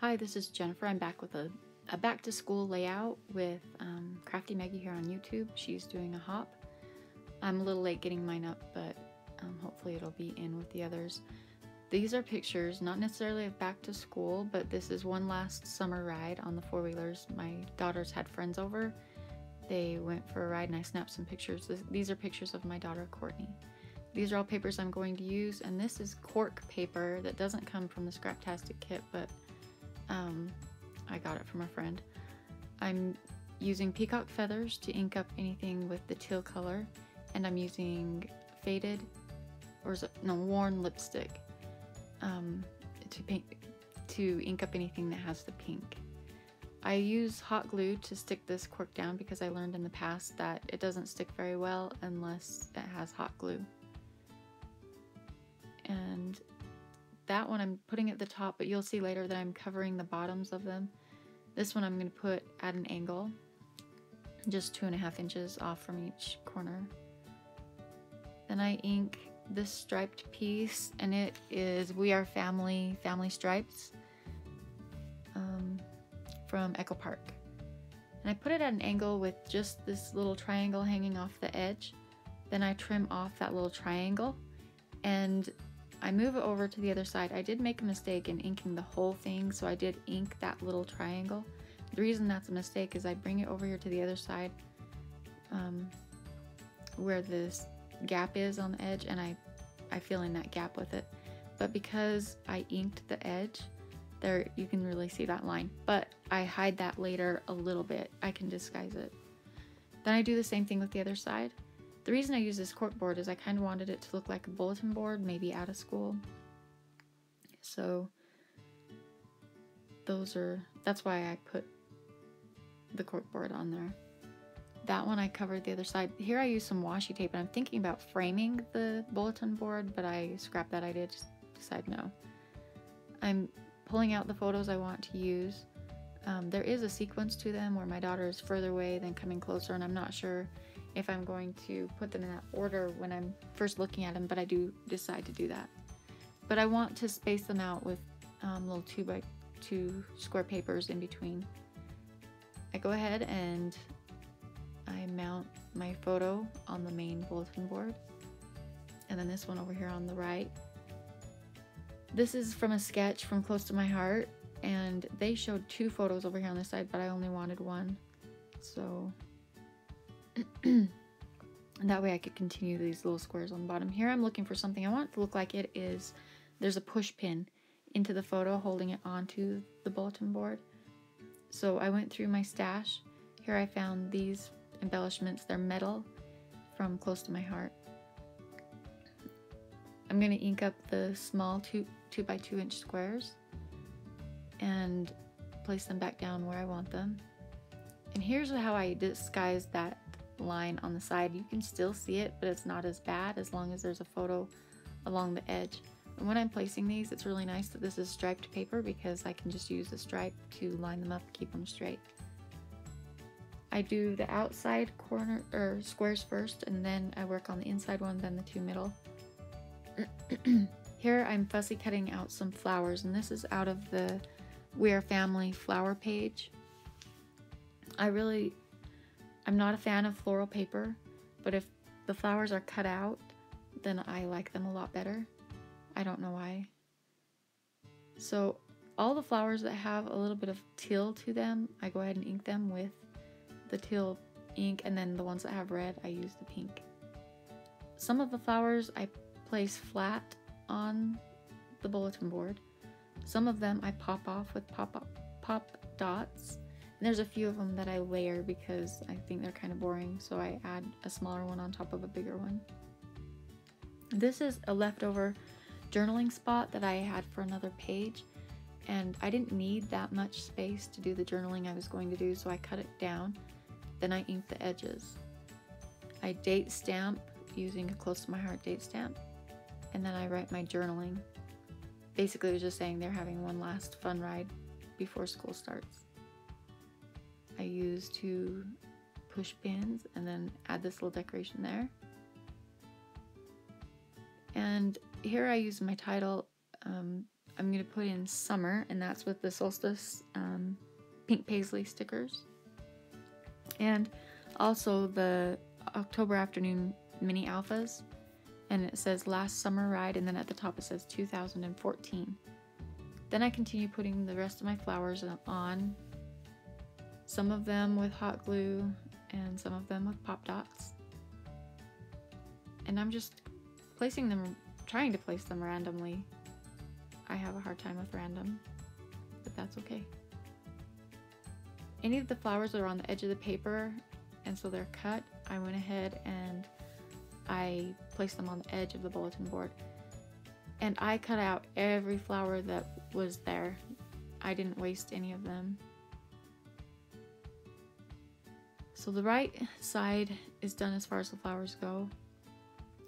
Hi, this is Jennifer. I'm back with a back to school layout with Crafty Maggie here on YouTube. She's doing a hop. I'm a little late getting mine up, but hopefully it'll be in with the others. These are pictures, not necessarily of back to school, but this is one last summer ride on the four-wheelers. My daughters had friends over. They went for a ride and I snapped some pictures. These are pictures of my daughter, Courtney. These are all papers I'm going to use, and this is cork paper that doesn't come from the Scraptastic kit, but I got it from a friend. I'm using peacock feathers to ink up anything with the teal color, and I'm using faded, or is it, no, worn lipstick to ink up anything that has the pink. I use hot glue to stick this cork down because I learned in the past that it doesn't stick very well unless it has hot glue. And that one I'm putting at the top, but you'll see later that I'm covering the bottoms of them. This one I'm going to put at an angle, just 2.5 inches off from each corner. Then I ink this striped piece, and it is We Are Family stripes from Echo Park. And I put it at an angle with just this little triangle hanging off the edge. Then I trim off that little triangle and I move it over to the other side. I did make a mistake in inking the whole thing, so I did ink that little triangle. The reason that's a mistake is I bring it over here to the other side where this gap is on the edge, and I fill in that gap with it. But because I inked the edge, there you can really see that line. But I hide that later a little bit. I can disguise it. Then I do the same thing with the other side. The reason I use this cork board is I kind of wanted it to look like a bulletin board, maybe out of school. So that's why I put the cork board on there. That one I covered the other side. Here I use some washi tape, and I'm thinking about framing the bulletin board, but I scrapped that idea, just decided no. I'm pulling out the photos I want to use. There is a sequence to them where my daughter is further away than coming closer, and I'm not sure if I'm going to put them in that order when I'm first looking at them, but I do decide to do that. But I want to space them out with little 2x2 square papers in between. I go ahead and I mount my photo on the main bulletin board, and then this one over here on the right. This is from a sketch from Close to My Heart, and they showed 2 photos over here on this side, but I only wanted one, so and that way I could continue these little squares on the bottom. Here I'm looking for something I want it to look like it is, there's a push pin into the photo holding it onto the bulletin board. So I went through my stash. Here I found these embellishments. They're metal from Close to My Heart. I'm going to ink up the small 2x2 inch squares and place them back down where I want them. And here's how I disguise that line on the side. You can still see it, but it's not as bad as long as there's a photo along the edge. And when I'm placing these, it's really nice that this is striped paper because I can just use the stripe to line them up, keep them straight. I do the outside corner or squares first, and then I work on the inside one, then the 2 middle. Here I'm fussy cutting out some flowers, and this is out of the We Are Family flower page. I'm not a fan of floral paper, but if the flowers are cut out, then I like them a lot better. I don't know why. So all the flowers that have a little bit of teal to them, I go ahead and ink them with the teal ink, and then the ones that have red, I use the pink. Some of the flowers I place flat on the bulletin board. Some of them I pop off with pop dots. And there's a few of them that I layer because I think they're kind of boring, so I add a smaller one on top of a bigger one. This is a leftover journaling spot that I had for another page, and I didn't need that much space to do the journaling I was going to do, so I cut it down. Then I ink the edges. I date stamp using a Close to My Heart date stamp, and then I write my journaling. Basically, it was just saying they're having one last fun ride before school starts. I use 2 push pins and then add this little decoration there. And here I use my title I'm going to put in summer, and that's with the solstice pink paisley stickers. And also the October afternoon mini alphas. And it says last summer ride, and then at the top it says 2014. Then I continue putting the rest of my flowers on, some of them with hot glue and some of them with pop dots. And I'm just placing them, trying to place them randomly. I have a hard time with random, but that's okay. Any of the flowers that are on the edge of the paper, and so they're cut, I went ahead and I placed them on the edge of the bulletin board. And I cut out every flower that was there. I didn't waste any of them. So the right side is done as far as the flowers go.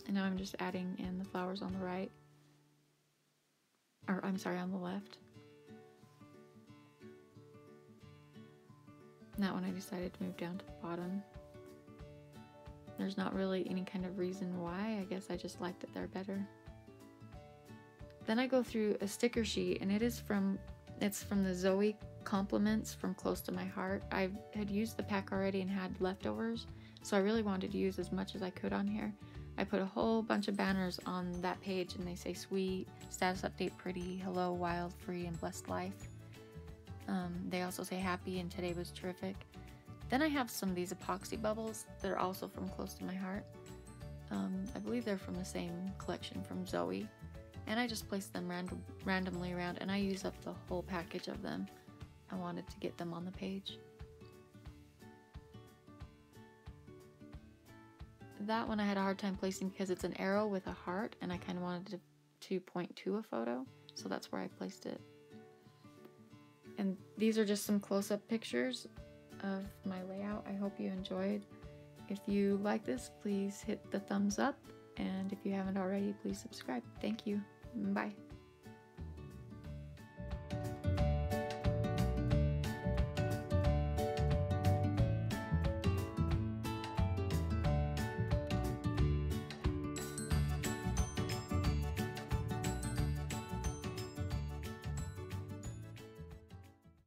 And now I'm just adding in the flowers on the right. Or I'm sorry, on the left. And that one I decided to move down to the bottom. There's not really any kind of reason why. I guess I just liked it there better. Then I go through a sticker sheet, and it's from the Zoe Compliments from Close to My Heart. I had used the pack already and had leftovers, so I really wanted to use as much as I could on here. I put a whole bunch of banners on that page, and they say sweet, status update pretty, hello wild, free, and blessed life. They also say happy and today was terrific. Then I have some of these epoxy bubbles that are also from Close to My Heart. I believe they're from the same collection from Zoe. And I just placed them randomly around, and I use up the whole package of them. I wanted to get them on the page. That one I had a hard time placing because it's an arrow with a heart, and I kind of wanted to point to a photo, so that's where I placed it. And these are just some close-up pictures of my layout. I hope you enjoyed. If you like this, please hit the thumbs up, and if you haven't already, please subscribe. Thank you. Bye.